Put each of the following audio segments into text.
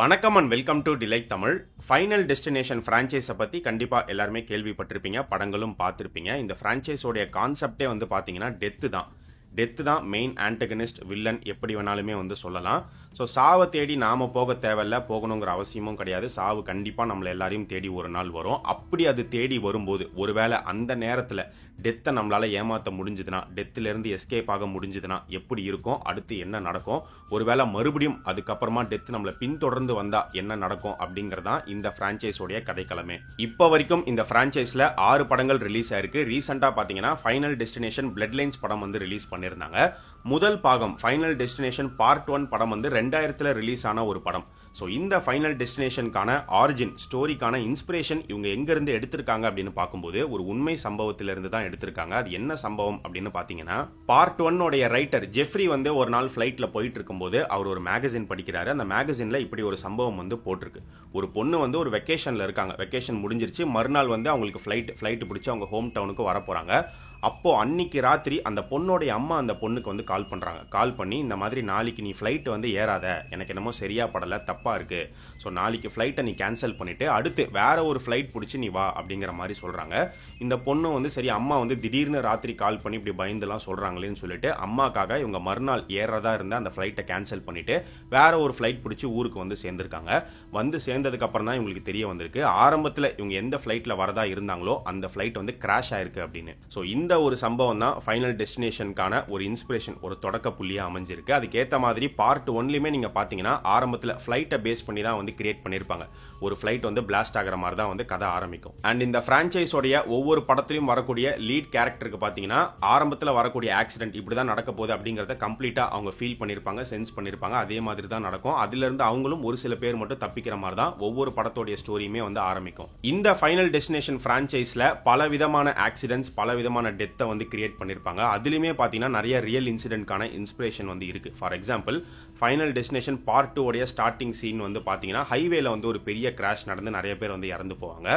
வணக்கம் and welcome to delight Tamil. Final destination ஃப்ரான்ச்சைஸை பற்றி கண்டிப்பாக எல்லாருமே கேள்விப்பட்டிருப்பீங்க, படங்களும் பார்த்துருப்பீங்க. இந்த ஃப்ரான்ச்சைஸோடைய கான்செப்டே வந்து பார்த்தீங்கன்னா டெத்து தான் மெயின் ஆன்டகனிஸ்ட், வில்லன் எப்படி வேணாலுமே வந்து சொல்லலாம். ஸோ சாவை தேடி நாம் போக தேவையில்ல, போகணுங்கிற அவசியமும் கிடையாது. சாவு கண்டிப்பாக நம்மளை எல்லாரையும் தேடி ஒரு நாள் வரும். அப்படி அது தேடி வரும்போது ஒருவேளை அந்த நேரத்தில் டெத்தை நம்மளால் ஏமாற்ற முடிஞ்சுதுன்னா, டெத்திலேருந்து எஸ்கேப் ஆக முடிஞ்சுதுன்னா எப்படி இருக்கும், அடுத்து என்ன நடக்கும், ஒருவேளை மறுபடியும் அதுக்கப்புறமா டெத் நம்மளை பின்தொடர்ந்து வந்தால் என்ன நடக்கும் அப்படிங்கிறதான் இந்த ஃப்ரான்ச்சைஸோடைய கதைக்களமே. இப்போ வரைக்கும் இந்த ஃப்ரான்ச்சைஸில் 6 படங்கள் ரிலீஸ் ஆயிருக்கு. ரீசெண்டாக பார்த்தீங்கன்னா ஃபைனல் டெஸ்டினேஷன் பிளட் லைன்ஸ் படம் வந்து ரிலீஸ் பண்ணியிருந்தாங்க. முதல் பாகம் ஃபைனல் டெஸ்டினேஷன் பார்ட் 1 படம் வந்து 2000 ரிலீஸ் ஆன ஒரு படம். ஸோ இந்த ஃபைனல் டெஸ்டினேஷனுக்கான ஆரிஜின் ஸ்டோரிக்கான இன்ஸ்பிரேஷன் இவங்க எங்கேருந்து எடுத்திருக்காங்க அப்படின்னு பார்க்கும்போது ஒரு உண்மை சம்பவத்திலிருந்து தான் எடுத்திருக்காங்க. அது என்ன சம்பவம் அப்படின்னு பார்த்தீங்கன்னா, பார்ட் 1 ரைட்டர் ஜெஃப்ரி வந்து ஒரு நாள் ஃப்ளைட்டில் போயிட்டு இருக்கும்போது அவர் ஒரு மேகசின் படிக்கிறாரு. அந்த மேகசினில் இப்படி ஒரு சம்பவம் வந்து போட்டிருக்கு. ஒரு பொண்ணு வந்து ஒரு வெக்கேஷனில் இருக்காங்க. வெக்கேஷன் முடிஞ்சிருச்சு, மறுநாள் வந்து அவங்களுக்கு ஃப்ளைட் பிடிச்சி அவங்க ஹோம் டவுனுக்கு வர போகிறாங்க. அப்போ அன்னைக்கு ராத்திரி அந்த பொண்ணோடைய அம்மா அந்த பொண்ணுக்கு வந்து கால் பண்றாங்க. கால் பண்ணி இந்த மாதிரி நாளைக்கு நீ ஃப்ளைட் வந்து ஏறாத, எனக்கு என்னமோ சரியா படல, தப்பா இருக்கு. ஸோ நாளைக்கு ஃப்ளைட்டை நீ கேன்சல் பண்ணிட்டு அடுத்து வேற ஒரு ஃப்ளைட் பிடிச்சி நீ வா அப்படிங்கிற மாதிரி சொல்றாங்க. இந்த பொண்ணு வந்து சரி, அம்மா வந்து திடீர்னு ராத்திரி கால் பண்ணி இப்படி பயந்துலாம் சொல்றாங்களேன்னு சொல்லிட்டு அம்மாக்காக இவங்க மறுநாள் ஏறதா இருந்த அந்த ஃப்ளைட்டை கேன்சல் பண்ணிட்டு வேற ஒரு ஃப்ளைட் பிடிச்சி ஊருக்கு வந்து சேர்ந்திருக்காங்க. வந்து சேர்ந்ததுக்கு அப்புறம் தான் இவங்களுக்கு தெரிய வந்திருக்கு, ஆரம்பத்தில் இவங்க எந்த ஃப்ளைட்ல வரதா இருந்தாங்களோ அந்த ஃப்ளைட் வந்து கிராஷ் ஆயிருக்கு அப்படின்னு. ஸோ இந்த ஒரு சம்பவம் தான் ஃபைனல் டெஸ்டினேஷனுக்கான ஒரு இன்ஸ்பிரேஷன், ஒரு தொடக்க புள்ளியா அமைஞ்சிருக்கு. அதுக்கேற்ற மாதிரி பார்ட் 1லயுமே நீங்க பாத்தீங்கன்னா ஆரம்பத்தில் ஃப்ளைட்டை பேஸ் பண்ணி தான் வந்து கிரியேட் பண்ணிருப்பாங்க. ஒரு ஃப்ளைட் வந்து பிளாஸ்ட் ஆகிற மாதிரி தான் வந்து கதை ஆரம்பிக்கும். அண்ட் இந்த பிரான்ச்சைஸோடைய ஒவ்வொரு படத்திலும் வரக்கூடிய லீட் கேரக்டருக்கு பாத்தீங்கன்னா ஆரம்பத்தில் வரக்கூடிய ஆக்சிடென்ட் இப்படிதான் நடக்க போகுது அப்படிங்கறத கம்ப்ளீட்டா அவங்க ஃபீல் பண்ணிருப்பாங்க, சென்ஸ் பண்ணிருப்பாங்க. அதே மாதிரி தான் நடக்கும். அதுல இருந்து அவங்களும் ஒரு சில பேர் மட்டும் தப்பிக்கிற மாதிரி தான் ஒவ்வொரு படத்தோடைய ஸ்டோரியுமே வந்து ஆரம்பிக்கும். இந்த ஃபைனல் டெஸ்டினேஷன் பிரான்ச்சைஸ்ல பல விதமான ஆக்சிடென்ட்ஸ், பல விதமான டெத்தை வந்து கிரியேட் பண்ணிருப்பாங்க. அதுலயுமே பாத்தீங்கன்னா நிறைய ரியல் இன்சிடென்ட்கான இன்ஸ்பிரேஷன் வந்து இருக்கு. For example, final destination part 2 starting scene வந்து பாத்தீங்கன்னா ஹைவேல வந்து ஒரு பெரிய கிராஷ் நடந்து நிறைய பேர் வந்து இறந்து போவாங்க.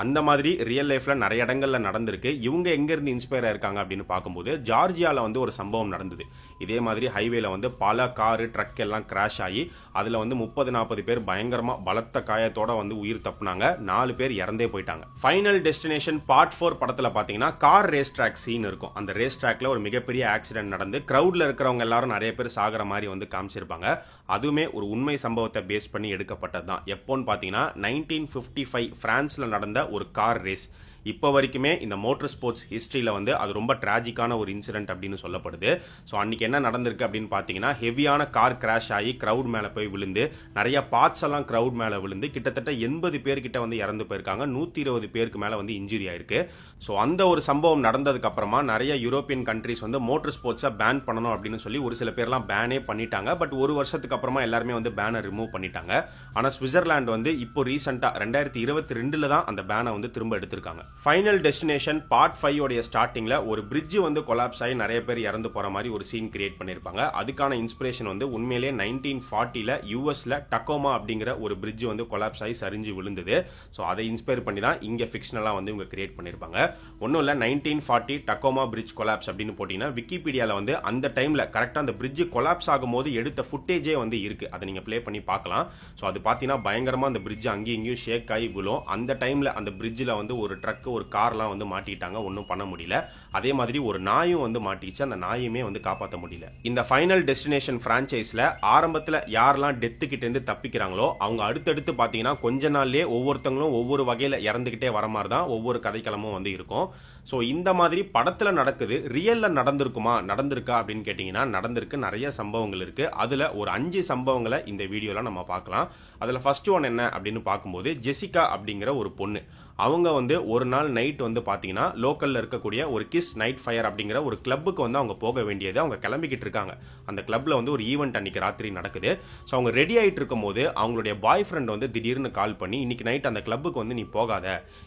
அந்த மாதிரி ரியல் லைஃப்ல நிறைய இடங்கள்ல நடந்திருக்கு. இவங்க எங்க இருந்து இன்ஸ்பயர் ஆயிருக்காங்க அப்படின்னு பார்க்கும்போது ஜார்ஜியால வந்து ஒரு சம்பவம் நடந்தது. இதே மாதிரி ஹைவேல வந்து பல காரு, ட்ரக் எல்லாம் கிராஷ் ஆகி அதுல வந்து 30-40 பேர் பயங்கரமா பலத்த காயத்தோட வந்து உயிர் தப்புனாங்க. 4 பேர் இறந்தே போயிட்டாங்க. ஃபைனல் டெஸ்டினேஷன் பார்ட் 4 படத்துல பாத்தீங்கன்னா கார் ரேஸ் ட்ராக் சீன் இருக்கும். அந்த ரேஸ் ட்ராக்ல ஒரு மிகப்பெரிய ஆக்சிடென்ட் நடந்து கிரௌட்ல இருக்கிறவங்க எல்லாரும் நிறைய பேர் சாகிற மாதிரி வந்து காமிச்சிருப்பாங்க. அதுவுமே ஒரு உண்மை சம்பவத்தை பேஸ் பண்ணி எடுக்கப்பட்டது தான். எப்போன்னு பாத்தீங்கன்னா 1955 பிரான்ஸ்ல நடந்த ஒரு கார் ரேஸ். இப்போ வரைக்குமே இந்த மோட்டார் ஸ்போர்ட்ஸ் ஹிஸ்டரியில வந்து அது ரொம்ப டிராஜிக்கான ஒரு இன்சிடென்ட் அப்படின்னு சொல்லப்படுது. ஸோ அன்னைக்கு என்ன நடந்திருக்கு அப்படின்னு பார்த்தீங்கன்னா, ஹெவியான கார் கிராஷ் ஆகி கிரௌட் மேலே போய் விழுந்து நிறைய பார்ட்ஸ் எல்லாம் கிரௌட் மேலே விழுந்து கிட்டத்தட்ட 80 பேர்கிட்ட வந்து இறந்து போயிருக்காங்க. 120 பேருக்கு மேலே வந்து இன்ஜுரி ஆயிருக்கு. ஸோ அந்த ஒரு சம்பவம் நடந்ததுக்கு அப்புறமா நிறைய யூரோப்பியன் கண்ட்ரிஸ் வந்து மோட்டார் ஸ்போர்ட்ஸை பேன் பண்ணணும் அப்படின்னு சொல்லி ஒரு சில பேர்லாம் பேனே பண்ணிட்டாங்க. பட் ஒரு வருஷத்துக்கு அப்புறமா எல்லாருமே வந்து பேனை ரிமூவ் பண்ணிட்டாங்க. ஆனால் சுவிட்சர்லாந்து வந்து இப்போ ரீசெண்டா 2022 தான் அந்த பேனை வந்து திரும்ப எடுத்திருக்காங்க. ஃபைனல் டெஸ்டினேஷன் பார்ட் 5 ஸ்டார்டிங்ல ஒரு பிரிட்ஜ் வந்து கொலாப்ஸ் ஆகி நிறைய பேர் இறந்து போற மாதிரி ஒரு சீன் கிரியேட் பண்ணிருப்பாங்க. அதுக்கான இன்ஸ்பிரேஷன் வந்து உண்மையிலேயே 1940ல யூஎஸ்ல டக்கோமா அப்படிங்கிற ஒரு பிரிட்ஜ் வந்து கொலாப்ஸ் ஆகி சரிஞ்சு விழுந்தது. ஸோ அதை இன்ஸ்பயர் பண்ணி தான் இங்க ஃபிக்ஷனலா வந்து இவங்க கிரியேட் பண்ணிருப்பாங்க. ஒன்னும் இல்ல, 1940 டக்கோமா பிரிட்ஜ் கொலாப்ஸ் அப்படின்னு போட்டீங்கன்னா விக்கிபீடியால வந்து அந்த டைம்ல கரெக்டா அந்த பிரிட்ஜ் கொலாப்ஸ் ஆகும் போது எடுத்த ஃபுட்டேஜே வந்து இருக்கு. அதை நீங்க பிளே பண்ணி பார்க்கலாம். ஸோ அது பாத்தீங்கன்னா பயங்கரமா அந்த பிரிட்ஜ் அங்கேயும் இங்கேயும் ஷேக் ஆகி விழும். அந்த டைம்ல அந்த பிரிட்ஜ்ல வந்து ஒரு ட்ரக், ஒரு கார்லாம் வந்து மாட்டிட்டாங்க, ஒன்றும் பண்ண முடியல. அதே மாதிரி ஒரு நாயும் வந்து மாட்டிச்சு, அந்த நாயுமே வந்து காப்பாற்ற முடியல. இந்த ஃபைனல் டெஸ்டினேஷன் பிரான்ச்சைஸ்ல ஆரம்பத்தில் யாரெல்லாம் டெத்து கிட்ட இருந்து தப்பிக்கிறாங்களோ அவங்க அடுத்தடுத்து பாத்தீங்கன்னா கொஞ்ச நாள்லயே ஒவ்வொருத்தங்களும் ஒவ்வொரு வகையில இறந்துகிட்டே வர மாதிரி தான் ஒவ்வொரு கதைக்களமும் வந்து இருக்கும். ஸோ இந்த மாதிரி படத்துல நடக்குது, ரியல்ல நடந்திருக்கா அப்படின்னு கேட்டீங்கன்னா நடந்திருக்கு. நிறைய சம்பவங்கள் இருக்கு. அதுல ஒரு 5 சம்பவங்களை இந்த வீடியோல நம்ம பார்க்கலாம். அதுல ஃபர்ஸ்ட் ஒன் என்ன அப்படின்னு பார்க்கும்போது, ஜெசிகா அப்படிங்கிற ஒரு பொண்ணு. அவங்க வந்து ஒரு நாள் நைட் வந்து பாத்தீங்கன்னா லோக்கல்ல இருக்கக்கூடிய ஒரு கிஸ் நைட் ஃபயர் அப்படிங்கிற ஒரு கிளப்புக்கு வந்து அவங்க போக வேண்டியது. அவங்க கிளம்பிக்கிட்டு இருக்காங்க. அந்த கிளப்ல வந்து ஒரு ஈவெண்ட் அன்னைக்கு ராத்திரி நடக்குது. ஸோ அவங்க ரெடி ஆயிட்டு இருக்கும் போது அவங்களுடைய பாய் ஃப்ரெண்ட் வந்து திடீர்னு கால் பண்ணி, இன்னைக்கு நைட் அந்த கிளப்புக்கு வந்து நீ போகாத,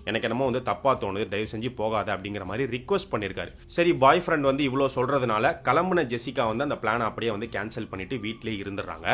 எனக்கு என்னமோ வந்து தப்பா தோணுது, தயவு செஞ்சு போகாத அப்படிங்கிற மாதிரி ரிக்வஸ்ட் பண்ணிருக்காரு. சரி, பாய் ஃப்ரெண்ட் வந்து இவ்வளவு சொல்றதுனால கிளம்புன ஜெசிகா வந்து அந்த பிளான் அப்படியே வந்து கேன்சல் பண்ணிட்டு வீட்லயே இருந்துடுறாங்க.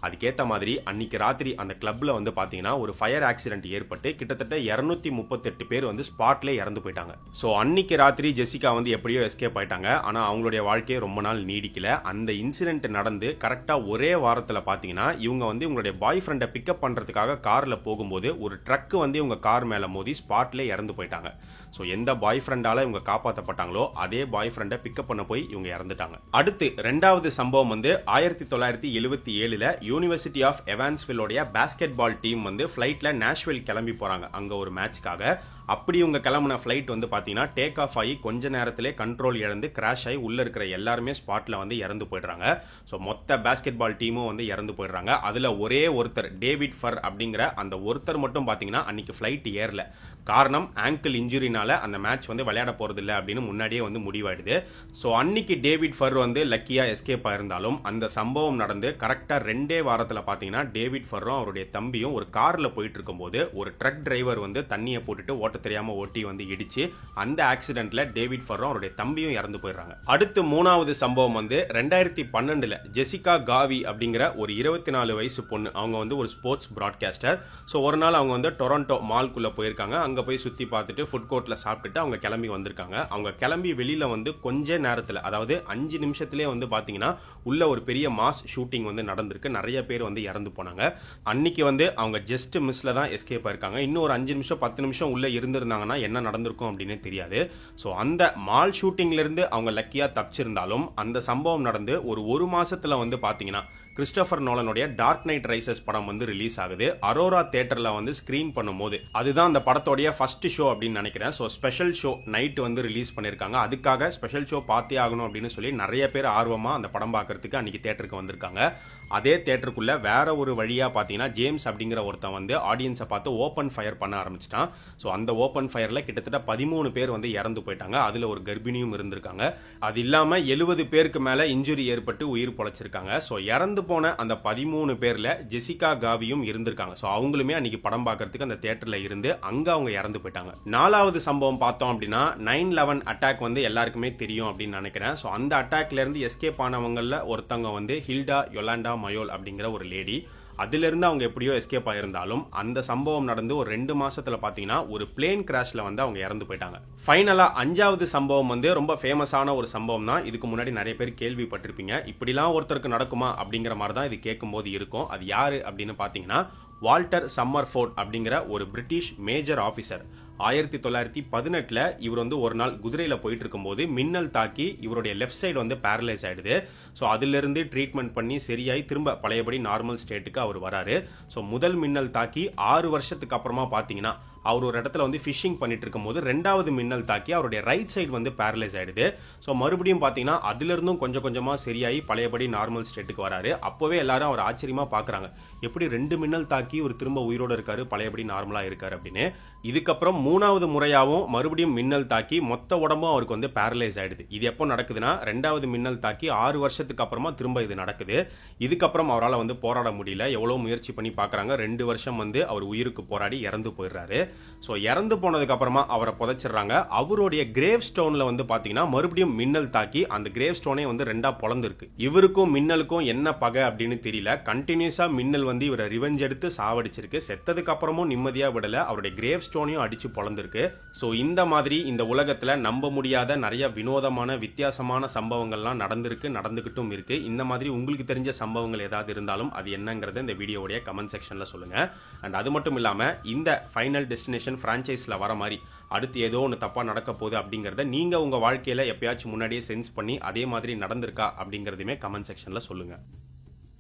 அதுக்கேற்ற மாதிரி அன்னைக்கு ராத்திரி அந்த கிளப்ல வந்து பாத்தீங்கன்னா ஒரு ஃபயர் ஆக்சிடென்ட் ஏற்பட்டு கிட்டத்தட்ட 238 பேர் வந்து ஸ்பாட்ல இறந்து போயிட்டாங்க. ஸோ அன்னைக்கு ராத்திரி ஜெசிகா வந்து எப்படியோ எஸ்கேப் ஆயிட்டாங்க. ஆனா அவங்களுடைய வாழ்க்கையை ரொம்ப நாள் நீடிக்கல. அந்த இன்சிடென்ட் நடந்து கரெக்டா ஒரே வாரத்தில் பாத்தீங்கன்னா இவங்க வந்து இவங்களுடைய பாய் ஃப்ரெண்டை பிக்கப் பண்றதுக்காக கார்ல போகும்போது ஒரு ட்ரக் வந்து இவங்க கார் மேல மோதி ஸ்பாட்ல இறந்து போயிட்டாங்க. ஸோ எந்த பாய் ஃப்ரெண்டால இவங்க காப்பாற்றப்பட்டாங்களோ அதே பாய் ஃப்ரெண்டை பிக்கப் பண்ண போய் இவங்க இறந்துட்டாங்க. அடுத்து ரெண்டாவது சம்பவம் வந்து 1977 யூனிவர்சிட்டி ஆஃப் எவான்ஸ்வில்லோடைய பாஸ்கெட் பால் டீம் வந்து ஃபிளைட்ல நேஷ்வில் கிளம்பி போறாங்க அங்க ஒரு மேட்ச்க்காக. அப்படி இவங்க கிளம்புன ஃபிளைட் வந்து பாத்தீங்கன்னா டேக் ஆஃப் ஆகி கொஞ்ச நேரத்திலே கண்ட்ரோல் இழந்து கிராஷ் ஆகி உள்ள இருக்கிற எல்லாருமே ஸ்பாட்ல வந்து இறந்து போயிடுறாங்க. ஸோ மொத்த பாஸ்கெட் பால் டீமும் வந்து இறந்து போயிடுறாங்க. அதுல ஒரே ஒருத்தர் டேவிட் ஃபர் அப்படிங்கிற அந்த ஒருத்தர் மட்டும் பாத்தீங்கன்னா அன்னைக்கு ஃபிளைட் ஏறல. காரணம் ஆங்கிள் இன்ஜுரினால அந்த மேட்ச் வந்து விளையாட போறது இல்லை அப்படின்னு முன்னாடியே வந்து முடிவாயிடுது. ஸோ அன்னைக்கு டேவிட் ஃபர் வந்து லக்கியா எஸ்கேப் ஆயிருந்தாலும் அந்த சம்பவம் நடந்து கரெக்டா 2 வாரத்தில் பாத்தீங்கன்னா டேவிட் ஃபர்ரும் அவருடைய தம்பியும் ஒரு கார்ல போயிட்டு இருக்கும்போது ஒரு ட்ரக் டிரைவர் வந்து தண்ணியை போட்டுட்டு ஓட்ட தெரியாம ஓட்டி வந்து இடிச்சு அந்த ஆக்சிடென்ட்ல டேவிட் ஃபர்ரும் அவருடைய தம்பியும் இறந்து போயிடுறாங்க. அடுத்து மூணாவது சம்பவம் வந்து 2012 ஜெசிகா காவி அப்படிங்கிற ஒரு 24 வயசு பொண்ணு. அவங்க வந்து ஒரு ஸ்போர்ட்ஸ் பிராட்காஸ்டர். ஸோ ஒரு நாள் அவங்க வந்து டொரண்டோ மால்குள்ள போயிருக்காங்க. அங்க போய் சுத்தி பார்த்துட்டு ஃபுட் கோர்ட்ல சாப்பிட்டுட்டு அவங்க கிளம்பி வந்திருக்காங்க. அவங்க கிளம்பி வெளியில வந்து கொஞ்ச நேரத்துல அதாவது 5 நிமிஷத்திலே வந்து பாத்தீங்கன்னா உள்ள ஒரு பெரிய மாஸ் ஷூட்டிங் வந்து நடந்திருக்கு. நிறைய பேர் வந்து இறந்து போனாங்க. அன்னைக்கு வந்து அவங்க ஜஸ்ட் மிஸ்ல தான் எஸ்கேப் ஆயிருக்காங்க. இன்னும் ஒரு 5 நிமிஷம் 10 நிமிஷம் உள்ள இருந்திருந்தாங்கன்னா என்ன நடந்திருக்கும் அப்படின்னு தெரியாது. ஸோ அந்த மால் ஷூட்டிங்ல இருந்து அவங்க லக்கியா தப்பிச்சிருந்தாலும் அந்த சம்பவம் நடந்து ஒரு மாசத்துல வந்து பாத்தீங்கன்னா கிறிஸ்டோபர் நோலனுடைய டார்க் நைட் ரைசஸ் படம் வந்து ரிலீஸ் ஆகுது. அரோரா தியேட்டர்ல வந்து ஸ்கிரீன் பண்ணும்போது அதுதான் அந்த படத்தோடைய ஃபர்ஸ்ட் ஷோ அப்படின்னு நினைக்கிறேன். ஸோ ஸ்பெஷல் ஷோ நைட் வந்து ரிலீஸ் பண்ணிருக்காங்க. அதுக்காக ஸ்பெஷல் ஷோ பார்த்தே ஆகணும் அப்படின்னு சொல்லி நிறைய பேர் ஆர்வமா அந்த படம் பார்க்கறதுக்கு அன்னைக்கு தியேட்டருக்கு வந்திருக்காங்க. அதே தியேட்டருக்குள்ள வேற ஒரு வழியா பாத்தீங்கன்னா ஜேம்ஸ் அப்படிங்கிற ஒருத்தன் வந்து ஆடியன்ஸை பார்த்து ஓபன் ஃபயர் பண்ண ஆரம்பிச்சிட்டான். ஸோ அந்த ஓபன் ஃபயர்ல கிட்டத்தட்ட 13 பேர் வந்து இறந்து போயிட்டாங்க. அதுல ஒரு கர்ப்பிணியும் இருந்திருக்காங்க. அது இல்லாம 70 பேருக்கு மேல இன்ஜுரி ஏற்பட்டு உயிர் பொழைச்சிருக்காங்க. ஸோ இறந்து போன அந்த 13 பேர்ல ஜெசிகா காவியும் இருந்திருக்காங்க. ஸோ அவங்களுமே அன்னைக்கு படம் பார்க்கறதுக்கு அந்த தியேட்டர்ல இருந்து அங்க அவங்க இறந்து போயிட்டாங்க. நாலாவது சம்பவம் பார்த்தோம் அப்படின்னா 9/11 அட்டாக் வந்து எல்லாருக்குமே தெரியும் அப்படின்னு நினைக்கிறேன். ஸோ அந்த அட்டாக்ல இருந்து எஸ்கேப் ஆனவங்கல ஒருத்தவங்க வந்து ஹில்டா யொலாண்டா மயோல் அப்படிங்கிற ஒரு லேடி. அதுல இருந்து அவங்க எப்படியோ எஸ்கேப் ஆயிருந்தாலும் அந்த சம்பவம் நடந்து ஒரு 2 மாசத்துல பாத்தீங்கன்னா ஒரு பிளேன் கிராஷ்ல வந்து அவங்க இறந்து போயிட்டாங்க. ஃபைனலா 5வது சம்பவம் வந்து ரொம்ப ஃபேமஸான ஒரு சம்பவம் தான். இதுக்கு முன்னாடி நிறைய பேர் கேள்விப்பட்டிருப்பீங்க. இப்படிலாம் ஒருத்தருக்கு நடக்குமா அப்படிங்கிற மாதிரி தான் இது கேட்கும்போது இருக்கும். அது யாரு அப்படின்னு பாத்தீங்கன்னா வால்டர் சம்மர்ஃபோர்ட் அப்படிங்கிற ஒரு பிரிட்டிஷ் மேஜர் ஆபீசர். 1918 இவர் வந்து ஒரு நாள் குதிரையில போயிட்டு இருக்கும்போது மின்னல் தாக்கி இவருடைய லெஃப்ட் சைடு வந்து பேரலைஸ் ஆயிடுது. ஸோ அதுல இருந்து ட்ரீட்மெண்ட் பண்ணி சரியாய் திரும்ப பழையபடி நார்மல் ஸ்டேட்டுக்கு அவர் வராரு. ஸோ முதல் மின்னல் தாக்கி 6 வருஷத்துக்கு அப்புறமா பாத்தீங்கன்னா அவர் ஒரு இடத்துல வந்து ஃபிஷிங் பண்ணிட்டு இருக்கும்போது 2வது மின்னல் தாக்கி அவருடைய ரைட் சைடு வந்து பேரலைஸ் ஆயிடுது. ஸோ மறுபடியும் பாத்தீங்கன்னா அதுல இருந்தும் கொஞ்சம் கொஞ்சமா சரியாயி பழையபடி நார்மல் ஸ்டேட்டுக்கு வராரு. அப்பவே எல்லாரும் அவர் ஆச்சரியமா பாக்குறாங்க, எப்படி 2 மின்னல் தாக்கி ஒரு திரும்ப உயிரோட இருக்காரு, பழையபடி நார்மலா இருக்காரு அப்படின்னு. இதுக்கப்புறம் 3வது முறையாவும் மறுபடியும் மின்னல் தாக்கி மொத்த உடம்பும் அவருக்கு வந்து பேரலைஸ் ஆயிடுது. இது எப்போ நடக்குதுன்னா 2வது மின்னல் தாக்கி 6 வருஷத்துக்கு அப்புறமா திரும்ப இது நடக்குது. இதுக்கப்புறம் அவரால் வந்து போராட முடியல. எவ்வளவு முயற்சி பண்ணி பாக்குறாங்க. 2 வருஷம் வந்து அவர் உயிருக்கு போராடி இறந்து போயிடுறாரு. ஸோ இறந்து போனதுக்கு அப்புறமா அவரை புதைச்சிடுறாங்க. அவருடைய கிரேவ் ஸ்டோன்ல வந்து பாத்தீங்கன்னா மறுபடியும் மின்னல் தாக்கி அந்த கிரேவ் ஸ்டோனே வந்து 2ஆ பொளந்திருக்கு. இவருக்கும் மின்னலுக்கும் என்ன பகை அப்படின்னு தெரியல. கண்டினியூஸா மின்னல் வந்து இவரை ரிவெஞ்ச் எடுத்து சாவடிச்சிருக்கு. செத்ததுக்கு அப்புறமும் நிம்மதியா விடல. அவருடைய கிரேவ் ஸ்டோனையும் அடிச்சு பொளந்திருக்கு. ஸோ இந்த மாதிரி இந்த உலகத்துல நம்ப முடியாத நிறைய வினோதமான வித்தியாசமான சம்பவங்கள்லாம் நடந்துகிட்டும் இருக்கு. இந்த மாதிரி உங்களுக்கு தெரிஞ்ச சம்பவங்கள் ஏதாவது இருந்தாலும் அது என்னங்கறத இந்த வீடியோவுடைய கமெண்ட் செக்ஷன்ல சொல்லுங்க. அண்ட் அது மட்டும் இல்லாம இந்த ஃபைனல் டெஸ்டினேஷன் பிரான்சைஸ்ல வர மாதிரி அடுத்து ஏதோ ஒன்று தப்பா நடக்க போகுது அப்படிங்கறத நீங்க உங்க வாழ்க்கையில எப்பயாச்சும் முன்னாடியே சென்ஸ் பண்ணி அதே மாதிரி நடந்திருக்கா அப்படிங்கறதுமே கமெண்ட் செக்ஷன்ல சொல்லுங்க.